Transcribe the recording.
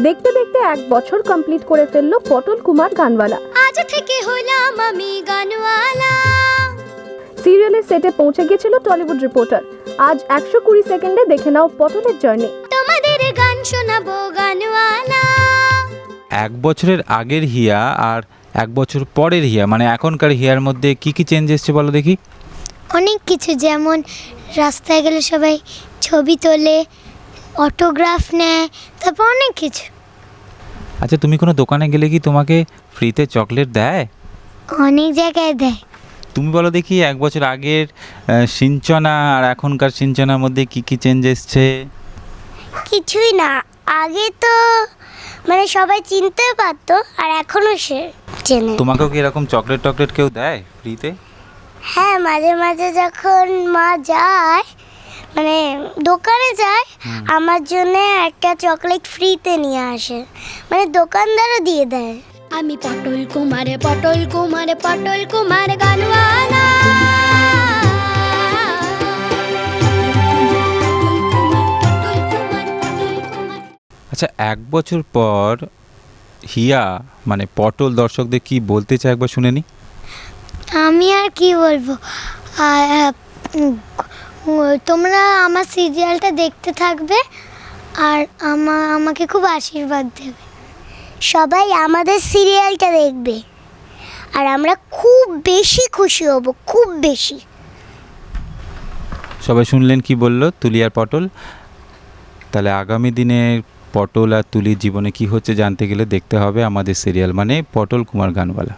দেখতে দেখতে 1 বছর কমপ্লিট করে ফেললো পটল কুমার গানওয়ালা। আজ থেকে হলাম আমি গানওয়ালা। সিরিয়ালের সেটে পৌঁছে গিয়েছিল টলিউড রিপোর্টার। আজ 120 সেকেন্ডে দেখে নাও পটলের জার্নি। তোমাদের গান শোনাবো গানওয়ালা। 1 বছরের আগের হিয়া আর 1 বছর পরের হিয়া, মানে এখনকার হিয়ার মধ্যে কি কি চেঞ্জ এসেছে বলো দেখি। অনেক কিছু, যেমন রাস্তায় গেলে সবাই ছবি তোলে, অটোগ্রাফ নেয়, তারপর অনেক কিছু। আচ্ছা, তুমি কোনো দোকানে গেলে কি তোমাকে ফ্রিতে চকলেট দেয়? অনেক জায়গায় দেয়। তুমি বলো দেখি 1 বছর আগের সিঞ্চনা আর এখনকার সিঞ্চনার মধ্যে কি কি চেঞ্জ এসছে? কিছুই না, আগে তো মানে সবাই চিনতে পারতো, আর এখনো সে চেনে। তোমাকেও কি এরকম চকলেট টকলেট কেউ দেয় ফ্রিতে? হ্যাঁ, মাঝে মাঝে যখন মা যায়, মানে দোকানে যায়, আমার জন্য একটা চকলেট ফ্রিতে নিয়ে আসে, মানে দোকানদারও দিয়ে দেয়। আমি পটল কুমার, পটল কুমার, পটল কুমার গানওয়ালা। আচ্ছা, 1 বছর পর হিয়া মানে পটল দর্শকদের কি বলতে চায় একবার শুনে নি। আমি আর কি বলবো, তোমরা আমার সিরিয়ালটা দেখতে থাকবে আর আমাকে খুব আশীর্বাদ দেবে। সবাই আমাদের সিরিয়ালটা দেখবে আর আমরা খুব বেশি খুশি হব, খুব বেশি। সবাই শুনলেন কি বলল তুলি আর পটল। তাহলে আগামী দিনে পটল আর তুলির জীবনে কি হচ্ছে জানতে গেলে দেখতে হবে আমাদের সিরিয়াল মানে পটল কুমার গানওয়ালা।